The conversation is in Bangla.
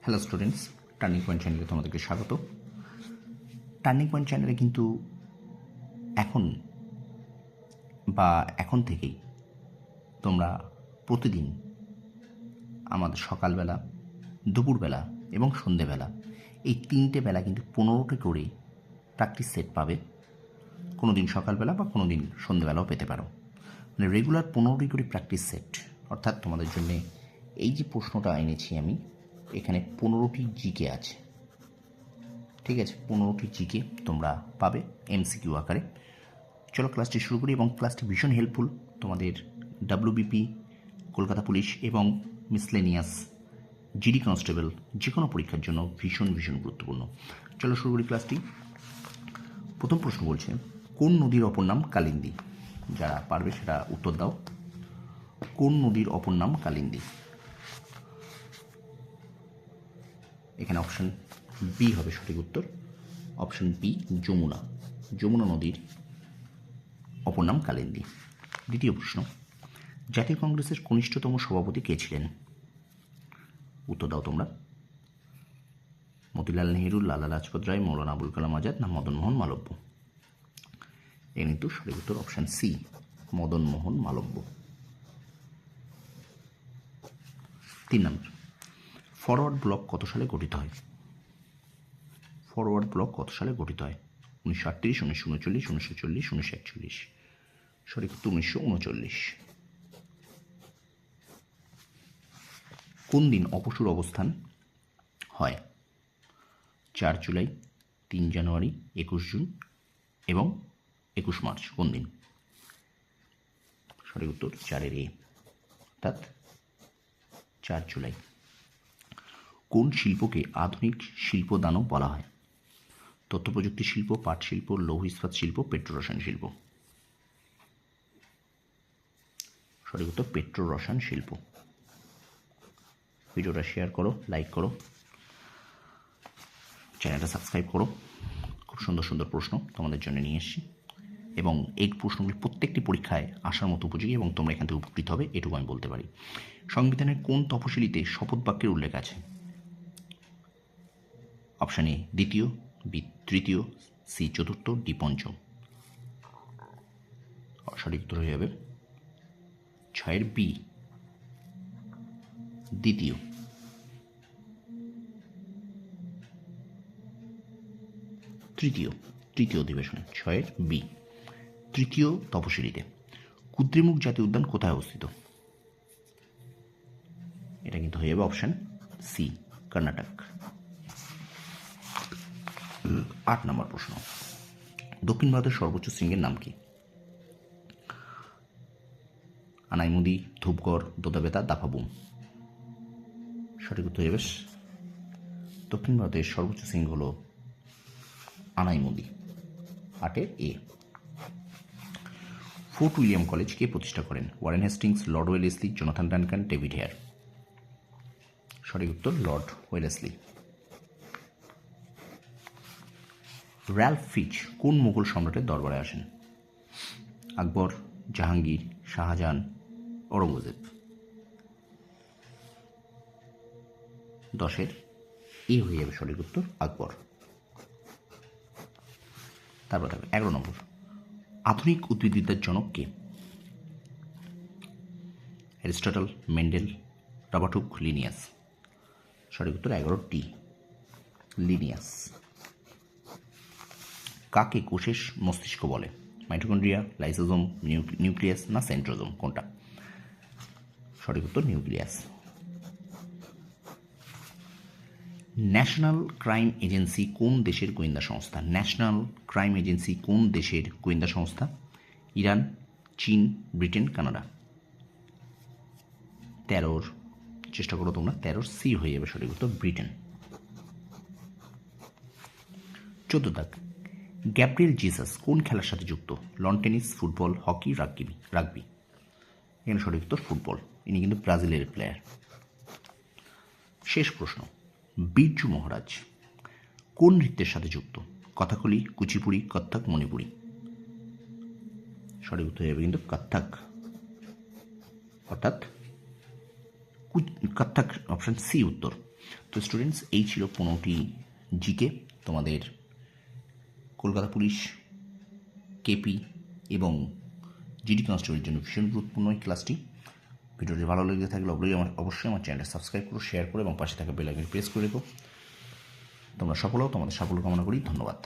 হ্যালো স্টুডেন্টস, টার্নিং পয়েন্ট চ্যানেলে তোমাদেরকে স্বাগত। টার্নিং পয়েন্ট চ্যানেলে কিন্তু এখন থেকেই তোমরা প্রতিদিন আমাদের সকালবেলা, দুপুরবেলা এবং সন্ধেবেলা এই তিনটে বেলা কিন্তু 15টি করে প্র্যাকটিস সেট পাবে। কোনো দিন সকালবেলা বা কোনো দিন সন্ধেবেলাও পেতে পারো। মানে রেগুলার 15টি করে প্র্যাকটিস সেট, অর্থাৎ তোমাদের জন্য এই যে প্রশ্নটা এনেছি আমি, এখানে 15টি জিকে আছে। ঠিক আছে, 15টি জিকে তোমরা পাবে এমসিকিউ আকারে। চলো ক্লাসটি শুরু করি, এবং ক্লাসটি ভীষণ হেল্পফুল তোমাদের ডাব্লিউবিপি, কলকাতা পুলিশ এবং মিসলেনিয়াস, জিডি কনস্টেবল যে কোনো পরীক্ষার জন্য ভীষণ ভীষণ গুরুত্বপূর্ণ। চলো শুরু করি ক্লাসটি। প্রথম প্রশ্ন বলছে, কোন নদীর অপর নাম কালিন্দী? যারা পারবে সেটা উত্তর দাও। কোন নদীর অপর নাম কালিন্দী? এখানে অপশান বি হবে সঠিক উত্তর। Option B, Jamuna. যমুনা নদীর অপর নাম কালিন্দী। দ্বিতীয় প্রশ্ন, জাতীয় কংগ্রেসের কনিষ্ঠতম সভাপতি কে ছিলেন? উত্তর দাও তোমরা। মতিলাল নেহেরু, লালা লাজপত রায়, মৌলানা আবুল কালাম আজাদ না মদন মোহন মালব্য? এ কিন্তু সঠিক উত্তর অপশান সি, মদন মোহন মালব্য। 3 নম্বর, ফরওয়ার্ড ব্লক কত সালে গঠিত হয়? ফরওয়ার্ড ব্লক কত সালে গঠিত হয়? 1938, 1939, 1940, 1941? সঠিক উত্তর 1939। কোন দিন অপসূর অবস্থান হয়? 4 জুলাই, 3 জানুয়ারি, 21 জুন এবং 21 মার্চ? কোন দিন? সঠিক উত্তর 4-এর এ, অর্থাৎ 4 জুলাই। কোন শিল্পকে আধুনিক শিল্প দানব বলা হয়? তথ্য প্রযুক্তি শিল্প, পাট শিল্প, লৌহ ইস্পাত শিল্প, পেট্রোরসায়ন শিল্প? সঠিক উত্তর পেট্রোরসায়ন শিল্প। ভিডিওটা শেয়ার করো, লাইক করো, চ্যানেলটা সাবস্ক্রাইব করো। খুব সুন্দর সুন্দর প্রশ্ন তোমাদের জন্য নিয়ে এসেছি, এবং এই প্রশ্নগুলি প্রত্যেকটি পরীক্ষায় আসার মতো উপযোগী, এবং তোমরা এখান থেকে উপকৃত হবে, এটুকু আমি বলতে পারি। সংবিধানের কোন তফসিলিতে শপথ বাক্যের উল্লেখ আছে? অপশান এ দ্বিতীয়, বি তৃতীয়, সি চতুর্থ, ডি পঞ্চম? সঠিক উত্তর হয়ে যাবে 6-এর বি, দ্বিতীয়। তৃতীয় অধিবেশনে 6-এর বি, তৃতীয় তপশিলিতে। কুদ্রেমুখ জাতীয় উদ্যান কোথায় অবস্থিত? এটা কিন্তু হয়ে যাবে অপশান সি, কর্ণাটক। 8 নম্বর প্রশ্ন, দক্ষিণ ভারতের সর্বোচ্চ শৃঙ্গের নাম কি? আনাইমুদি, ধূপগড়, দোদাবেতা, দাফাবুম? সঠিক উত্তর হয়ে যাবে দক্ষিণ ভারতের সর্বোচ্চ শৃঙ্গ হল আনাইমুদি, 8-এর এ। ফোর্ট উইলিয়াম কলেজ কে প্রতিষ্ঠা করেন? Warren Hastings, Lord Wellesley, Jonathan Duncan, David Hare? সঠিক উত্তর লর্ড ওয়েলেসলি। র্যালফ ফিচ কোন মুঘল সম্রাটের দরবারে আসেন? আকবর, জাহাঙ্গীর, শাহজাহান, ঔরঙ্গজেব? 10-এর এ হয়ে যাবে সঠিক উত্তর আকবর। তারপর থাকবে 11 নম্বর, আধুনিক উদ্ভিদবিদ্যার জনক কে? Aristotle, Mendel, Robert Hooke, Linnaeus? সঠিক উত্তর 11-টি, লিনিয়াস। কাকে কোষের মস্তিষ্ক বলে? মাইটোকন্ড্রিয়া, লাইসোজোম, নিউক্লিয়াস না সেন্ট্রোজোম? কোনটা? সঠিক উত্তর নিউক্লিয়াস। ন্যাশনাল ক্রাইম এজেন্সি কোন দেশের গোয়েন্দা সংস্থা? ন্যাশনাল ক্রাইম এজেন্সি কোন দেশের গোয়েন্দা সংস্থা? ইরান, চীন, ব্রিটেন, কানাডা? 13-র চেষ্টা করো তোমরা, 13-র সি হয়ে যাবে সঠিক উত্তর ব্রিটেন। 14 দাগ, গ্যাব্রিয়েল জিসাস কোন খেলার সাথে যুক্ত? Loan tennis, football, hockey, rugby? এখানে সঠিক উত্তর ফুটবল। ইনি কিন্তু ব্রাজিলের প্লেয়ার। শেষ প্রশ্ন, বিরজু মহারাজ কোন নৃত্যের সাথে যুক্ত? কথাকলি, কুচিপুড়ি, কত্থক, মণিপুরি? সঠিক উত্তর হবে কিন্তু কত্থক, অর্থাৎ কত্থক অপশান সি উত্তর। তো স্টুডেন্টস, এই ছিল 15টি জিকে তোমাদের কলকাতা পুলিশ, কেপি এবং জিডি কনস্টেবলের জন্য ভীষণ গুরুত্বপূর্ণ এই ক্লাসটি। ভিডিওটি ভালো লেগে থাকলে অবশ্যই আমার চ্যানেলটা সাবস্ক্রাইব করো, শেয়ার করো এবং পাশে থাকা বেল আইকন প্রেস করে রেখো। তোমরা সফল হও, তোমাদের সাফল্য কামনা করি। ধন্যবাদ।